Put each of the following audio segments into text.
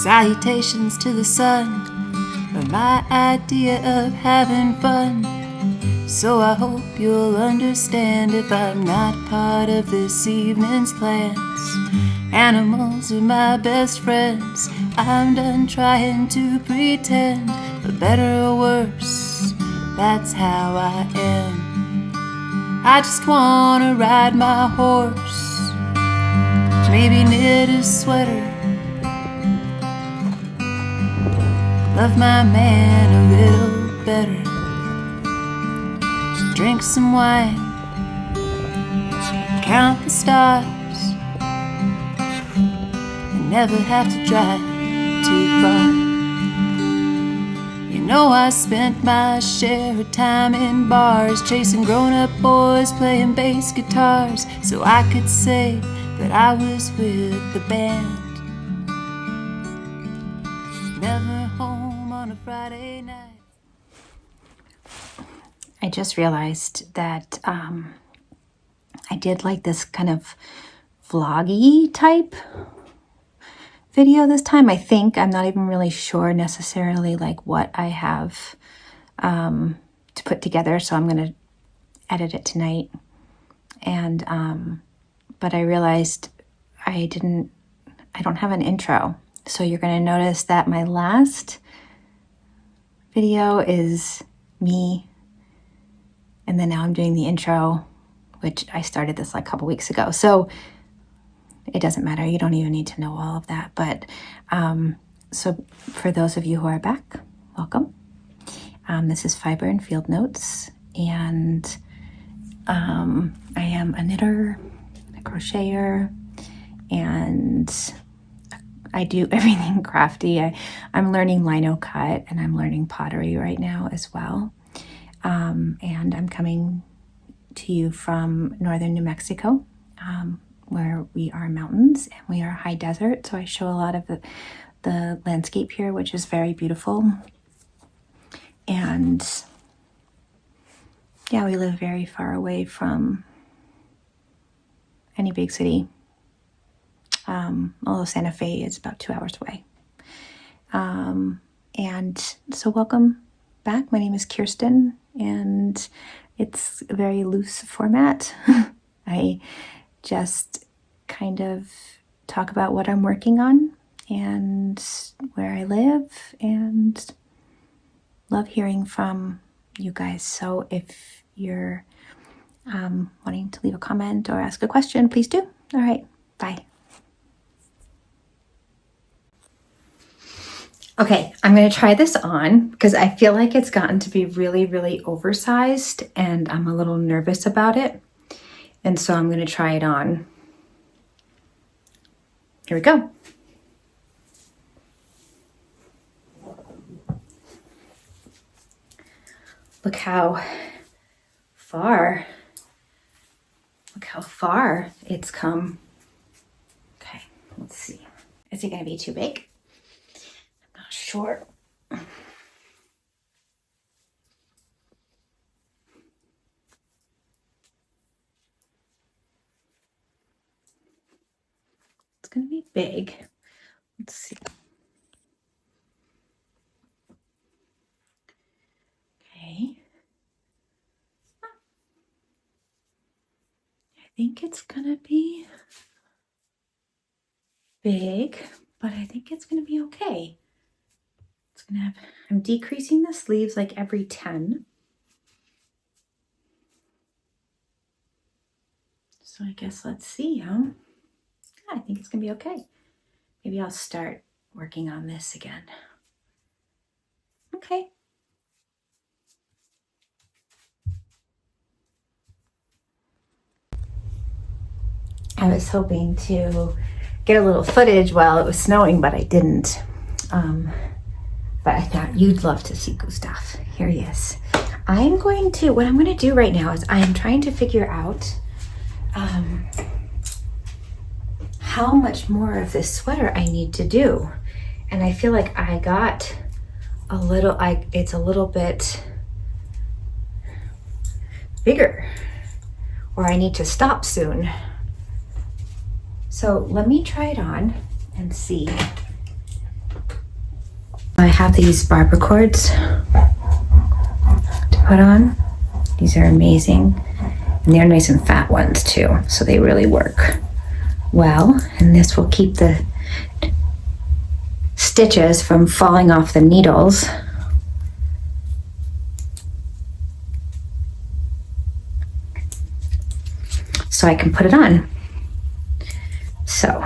Salutations to the sun are my idea of having fun. So I hope you'll understand if I'm not part of this evening's plans. Animals are my best friends. I'm done trying to pretend. For better or worse, that's how I am. I just wanna ride my horse, maybe knit a sweater, love my man a little better, drink some wine, count the stars, and never have to drive too far. You know I spent my share of time in bars, chasing grown-up boys playing bass guitars, so I could say that I was with the band. Never home on a Friday night. I just realized that I did like this kind of vloggy type video this time. I think I'm not even really sure necessarily like what I have to put together, so I'm gonna edit it tonight. And but I realized I don't have an intro, so you're gonna notice that my last video is me, and then now I'm doing the intro, which I started this like a couple weeks ago. So it doesn't matter. You don't even need to know all of that. But so for those of you who are back, welcome. This is Fiber and Field Notes, and I am a knitter, a crocheter, and I do everything crafty. I'm learning lino cut, and I'm learning pottery right now as well. And I'm coming to you from northern New Mexico, where we are mountains and we are high desert. So I show a lot of the landscape here, which is very beautiful. And yeah, we live very far away from any big city. Although Santa Fe is about 2 hours away. And so welcome back. My name is Kiersten, and it's a very loose format. I just kind of talk about what I'm working on and where I live, and love hearing from you guys. So if you're wanting to leave a comment or ask a question, please do. All right, bye. Okay, I'm going to try this on because I feel like it's gotten to be really, really oversized, and I'm a little nervous about it. And so I'm going to try it on. Here we go. Look how far it's come. Okay, let's see. Is it going to be too big? I'm not sure. It's going to be big. Let's see. Okay. I think it's going to be big, but I think it's going to be okay. It's going to have, I'm decreasing the sleeves like every 10. So I guess let's see, huh? I think it's gonna be okay. Maybe I'll start working on this again. Okay. I was hoping to get a little footage while it was snowing, but I didn't. But I thought you'd love to see Gustav. Here he is. What I'm going to do right now is I am trying to figure out how much more of this sweater I need to do. And I feel like I got a little, it's a little bit bigger, or I need to stop soon. So let me try it on and see I have these barber cords to put on. These are amazing. And they're nice and fat ones too, so they really work well. And this will keep the stitches from falling off the needles. So I can put it on. So,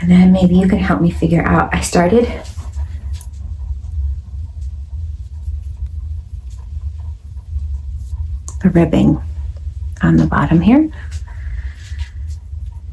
and then maybe you can help me figure out. I started the ribbing on the bottom here.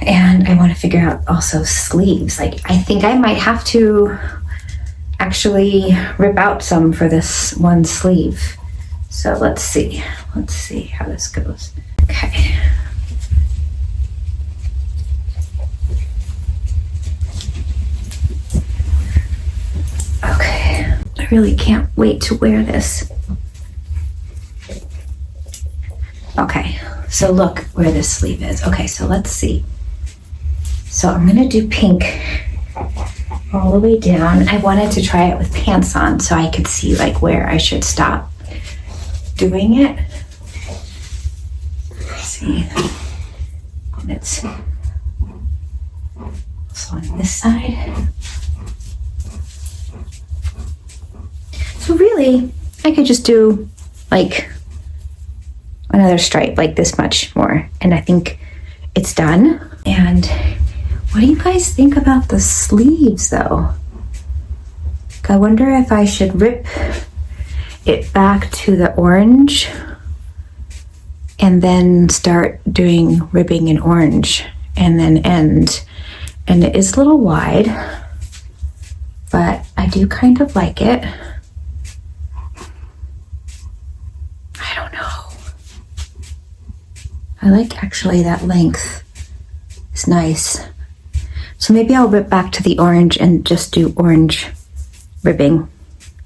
And I want to figure out also sleeves. Like, I think I might have to actually rip out some for this one sleeve. So let's see how this goes. Okay. Okay, I really can't wait to wear this. Okay, so look where this sleeve is. Okay, so let's see. So I'm gonna do pink all the way down. I wanted to try it with pants on so I could see like where I should stop doing it. Let's see. And it's also on this side. So really, I could just do like another stripe, like this much more, and I think it's done. And what do you guys think about the sleeves though? I wonder if I should rip it back to the orange and then start doing ribbing in orange and then end. And it is a little wide, but I do kind of like it. I don't know. I like actually that length. It's nice. So maybe I'll rip back to the orange and just do orange ribbing.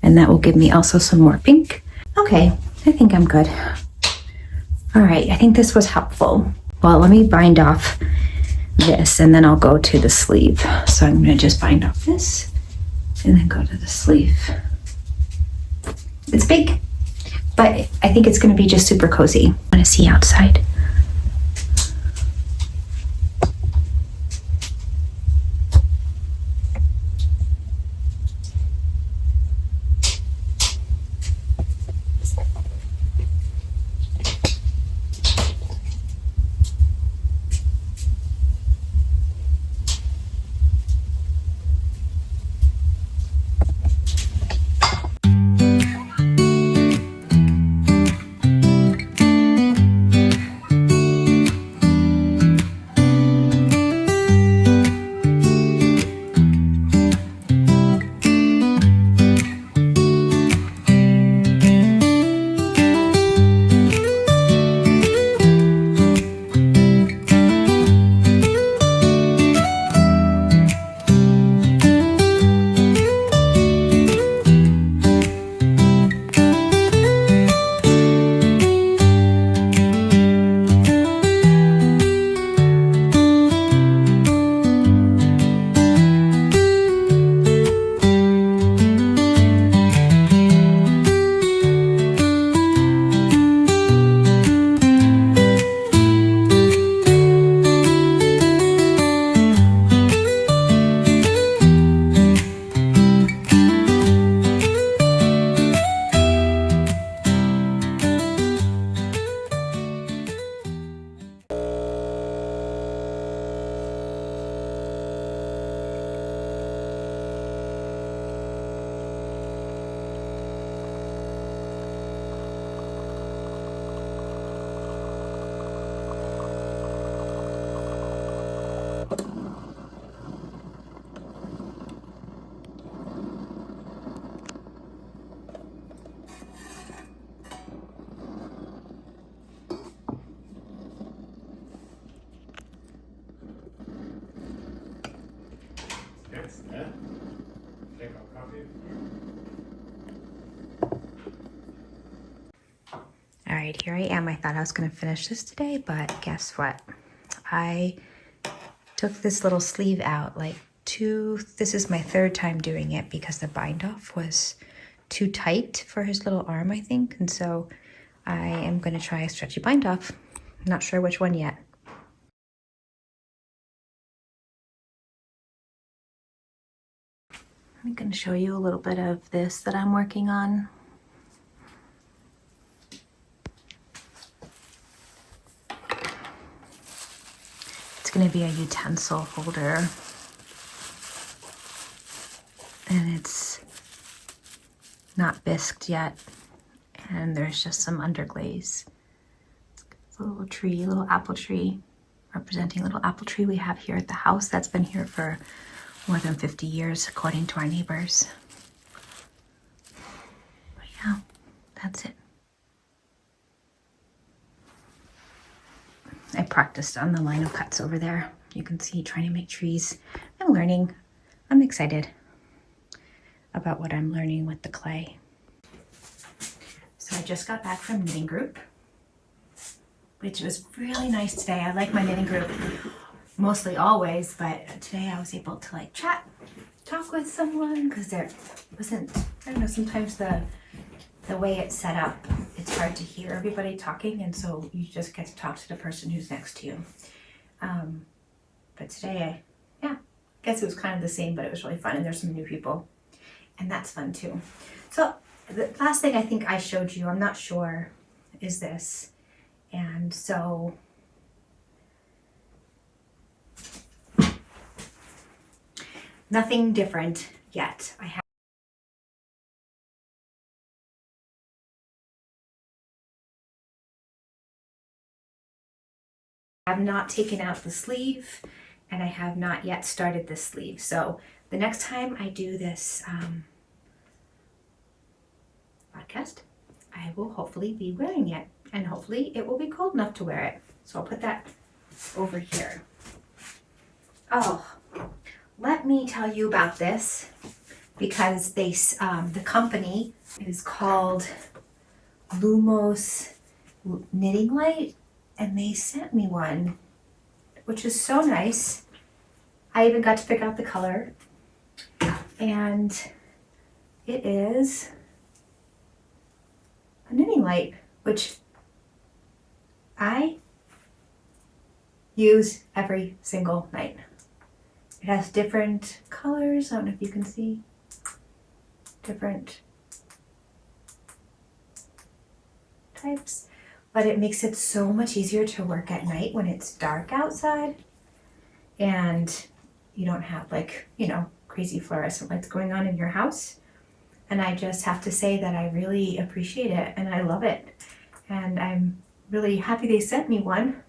And that will give me also some more pink. Okay, I think I'm good. All right, I think this was helpful. Well, let me bind off this and then I'll go to the sleeve. So I'm gonna just bind off this and then go to the sleeve. It's big, but I think it's gonna be just super cozy. I wanna see outside. All right, here I am. I thought I was gonna finish this today, but guess what? I took this little sleeve out like this is my third time doing it because the bind off was too tight for his little arm, I think. And so I am going to try a stretchy bind off. Not sure which one yet. I'm going to show you a little bit of this that I'm working on. It's going to be a utensil holder. And it's not bisqued yet. And there's just some underglaze. It's a little tree, a little apple tree, representing a little apple tree we have here at the house that's been here for more than 50 years, according to our neighbors. But yeah, that's it. I practiced on the lino cuts over there. You can see trying to make trees. I'm learning. I'm excited about what I'm learning with the clay. So I just got back from knitting group, which was really nice today. I like my knitting group mostly always, but today I was able to like talk with someone because there wasn't, I don't know, sometimes the way it's set up, it's hard to hear everybody talking, and so you just get to talk to the person who's next to you. But today, I guess it was kind of the same, but it was really fun, and there's some new people, and that's fun too. So the last thing I think I showed you, I'm not sure, is this. And so nothing different yet. I have not taken out the sleeve, and I have not yet started this sleeve. So the next time I do this podcast, I will hopefully be wearing it, and hopefully it will be cold enough to wear it. So I'll put that over here. Oh, let me tell you about this, because they the company is called Lumos knitting light, and they sent me one, which is so nice. I even got to pick out the color, and it is a knitting light, which I use every single night. It has different colors. I don't know if you can see. Different types. But it makes it so much easier to work at night when it's dark outside. And you don't have like, crazy fluorescent lights going on in your house. And I just have to say that I really appreciate it and I love it. And I'm really happy they sent me one.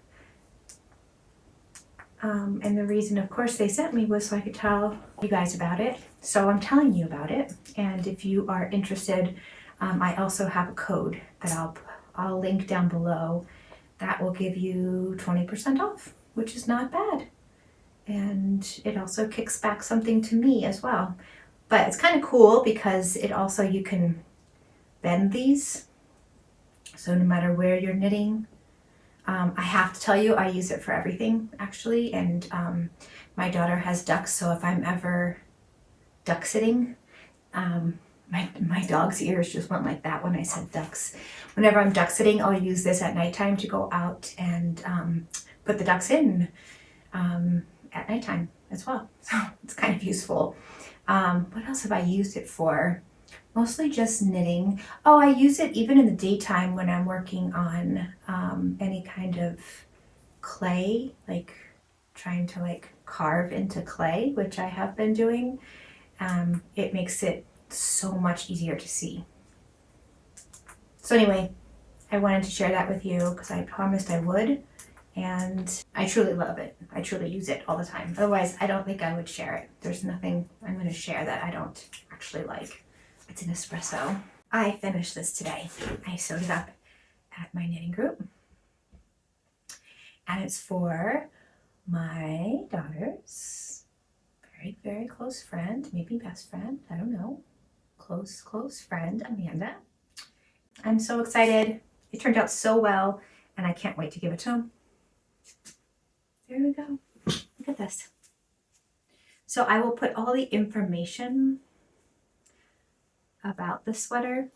And the reason, of course, they sent me was so I could tell you guys about it. So I'm telling you about it. And if you are interested, I also have a code that I'll link down below that will give you 20% off, which is not bad. And it also kicks back something to me as well. But it's kind of cool because it also, you can bend these. So no matter where you're knitting, I have to tell you, I use it for everything actually. And my daughter has ducks, so if I'm ever duck sitting, my dog's ears just went like that when I said ducks. Whenever I'm duck sitting, I'll use this at nighttime to go out and put the ducks in at nighttime as well. So it's kind of useful. What else have I used it for? Mostly just knitting. Oh, I use it even in the daytime when I'm working on any kind of clay, like trying to like carve into clay, which I have been doing. It makes it so much easier to see. So anyway, I wanted to share that with you because I promised I would, and I truly love it. I truly use it all the time. Otherwise, I don't think I would share it. There's nothing I'm going to share that I don't actually like. It's an espresso. I finished this today. I sewed it up at my knitting group. And it's for my daughter's very, very close friend, maybe best friend, I don't know. Close friend, Amanda. I'm so excited. It turned out so well, and I can't wait to give it to him. There we go. Look at this. So I will put all the information about the sweater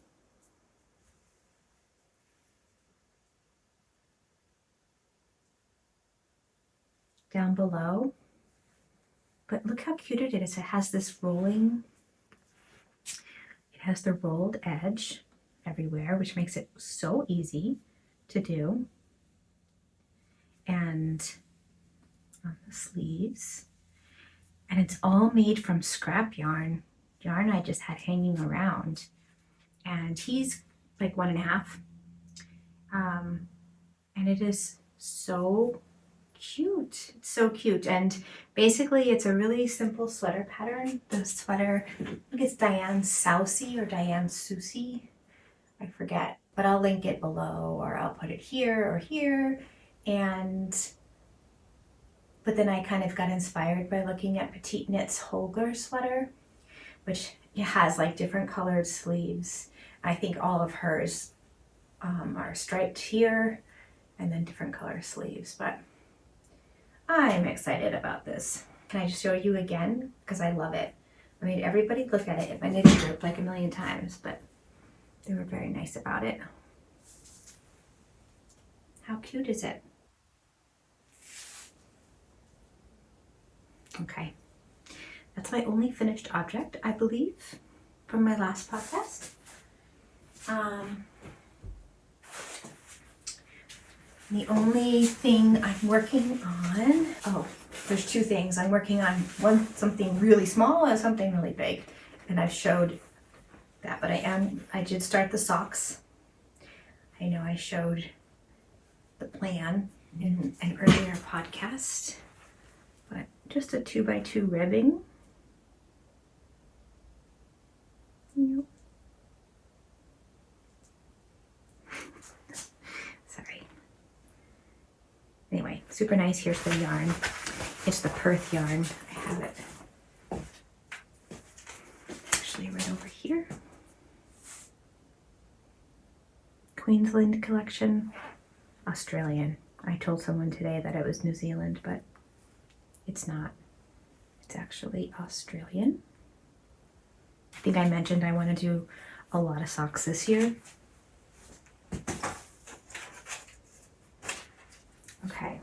down below. But look how cute it is. It has this rolling, it has the rolled edge everywhere, which makes it so easy to do. And on the sleeves. And it's all made from scrap yarn I just had hanging around. And he's like 1.5. And it is so cute. It's so cute. And basically it's a really simple sweater pattern. The sweater, I think it's Diane Sousey or Diane Susie. I forget, but I'll link it below, or I'll put it here or here. But then I kind of got inspired by looking at Petite Knit's Holger sweater, which it has like different colored sleeves. I think all of hers are striped here and then different color sleeves, but I'm excited about this. Can I just show you again? Because I love it. I made everybody look at it in my knitting group like a million times, but they were very nice about it. How cute is it? Okay, that's my only finished object, I believe, from my last podcast. The only thing I'm working on, there's 2 things. I'm working on something really small and something really big, and I've showed that, but I did start the socks. I know I showed the plan in an earlier podcast. But just a 2x2 ribbing. Yep. Sorry. Anyway, super nice. Here's the yarn. It's the Perth yarn. I have it actually right over here. Queensland collection, Australian. I told someone today that it was New Zealand, but it's not. It's actually Australian. I think I mentioned I want to do a lot of socks this year. Okay.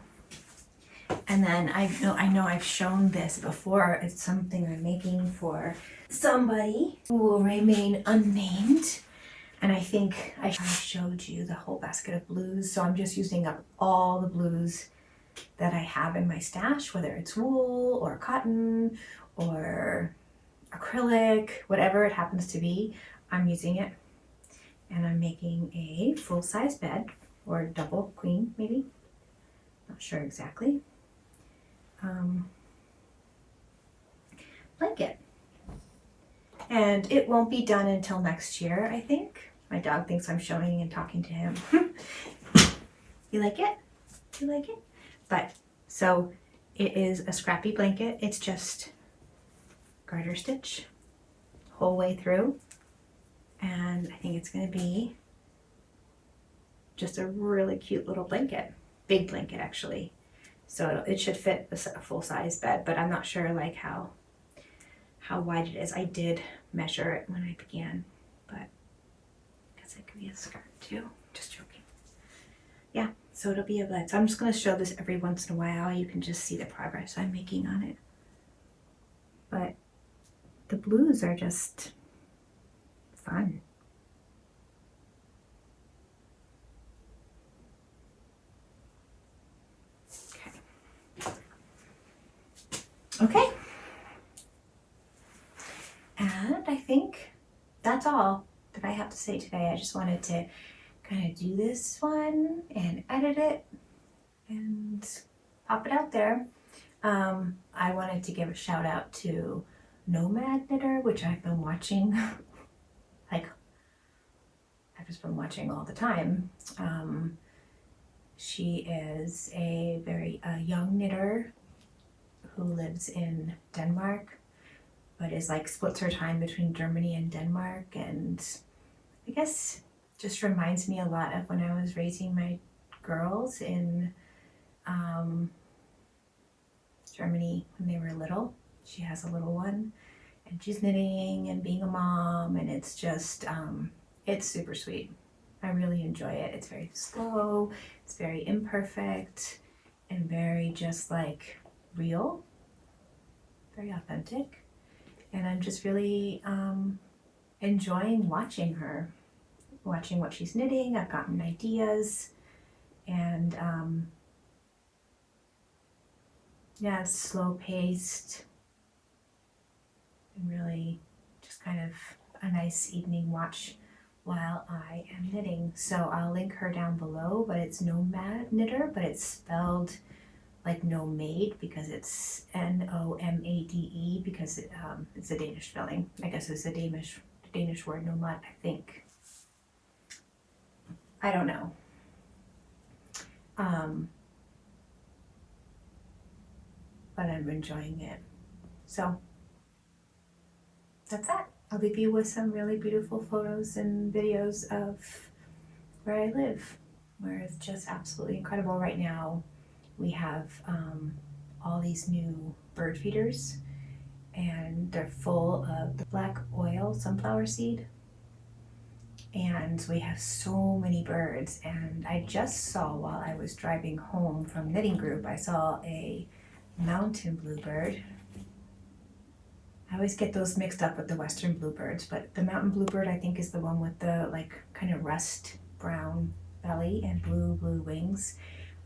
And then I know I've shown this before. It's something I'm making for somebody who will remain unnamed. And I think I showed you the whole basket of blues. So I'm just using up all the blues that I have in my stash, whether it's wool or cotton or acrylic, whatever it happens to be, I'm using it. And I'm making a full-size bed, or double queen maybe, not sure exactly. Blanket. And it won't be done until next year, I think. My dog thinks I'm showing and talking to him. You like it? You like it? But, so it is a Scrappy blanket. It's just garter stitch whole way through. And I think it's going to be just a really cute little blanket. Big blanket, actually. So it should fit a full-size bed, but I'm not sure like how wide it is. I did measure it when I began, but I guess it could be a skirt too. Just joking. Yeah, so it'll be a blend. So I'm just going to show this every once in a while. You can just see the progress I'm making on it. But the blues are just fun. Okay. And I think that's all that I have to say today. I just wanted to kind of do this one and edit it and pop it out there. I wanted to give a shout out to Nomad Knitter, which I've been watching. Like, I've just been watching all the time. She is a very young knitter who lives in Denmark, but is like splits her time between Germany and Denmark, and I guess just reminds me a lot of when I was raising my girls in Germany when they were little. She has a little one, and she's knitting and being a mom, and it's just, it's super sweet. I really enjoy it. It's very slow, it's very imperfect, and very just like real, very authentic. And I'm just really enjoying watching her, watching what she's knitting. I've gotten ideas, and yeah, it's slow paced and really just kind of a nice evening watch while I am knitting. So I'll link her down below, but it's Nomad Knitter, but it's spelled like nomade because it's Nomade because it's a Danish spelling. I guess it's a Danish word, nomad, I think. I don't know. But I'm enjoying it. So that's that. I'll leave you with some really beautiful photos and videos of where I live, where it's just absolutely incredible. Right now we have all these new bird feeders, and they're full of the black oil sunflower seed, and we have so many birds. And I just saw, while I was driving home from knitting group, I saw a mountain bluebird. I always get those mixed up with the western bluebirds, but the mountain bluebird I think is the one with the like kind of rust brown belly and blue wings.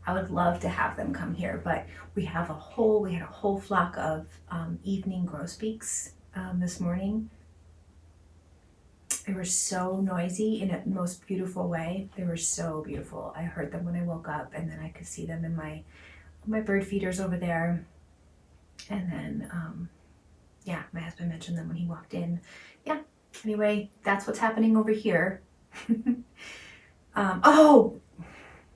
I would love to have them come here, but we had a whole flock of evening grosbeaks this morning. They were so noisy in a most beautiful way. They were so beautiful. I heard them when I woke up, and then I could see them in my bird feeders over there. And then yeah, my husband mentioned them when he walked in. Yeah, anyway, that's what's happening over here. Oh,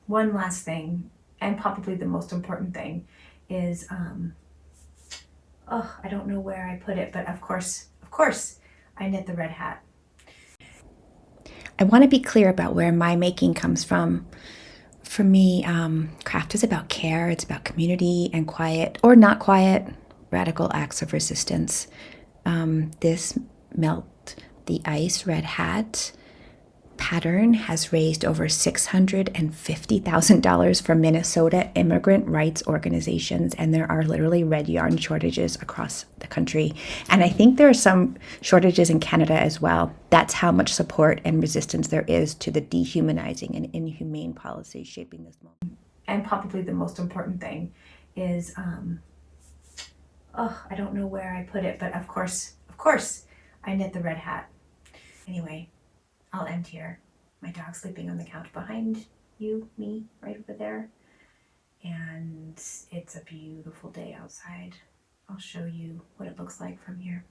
one last thing, and probably the most important thing, is I don't know where I put it, but of course I knit the red hat. I want to be clear about where my making comes from. For me, craft is about care. It's about community and quiet, or not quiet, radical acts of resistance. This melt the ice red hat pattern has raised over $650,000 for Minnesota immigrant rights organizations, and there are literally red yarn shortages across the country. And I think there are some shortages in Canada as well. That's how much support and resistance there is to the dehumanizing and inhumane policies shaping this moment. And probably the most important thing is, I don't know where I put it, but of course I knit the red hat. Anyway, I'll end here. My dog's sleeping on the couch behind me, right over there. And it's a beautiful day outside. I'll show you what it looks like from here.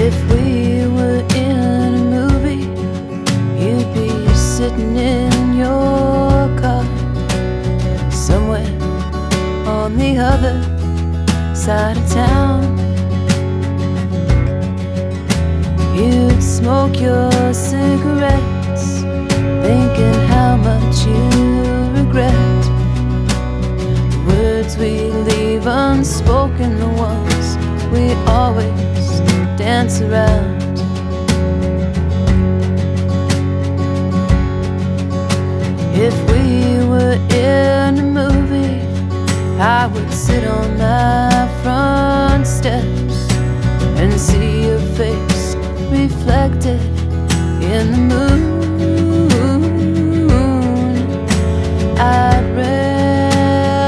If we were in a movie, you'd be sitting in your car somewhere on the other side of town. You'd smoke your cigarettes, thinking how much you regret the words we leave unspoken, the ones we always dance around. If we were in a movie, I would sit on my front steps and see your face reflected in the moon. I'd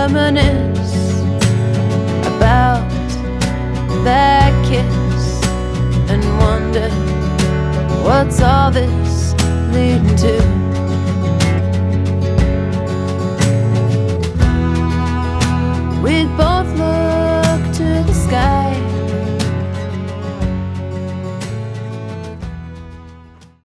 reminisce about that kiss and wonder, what's all this leading to?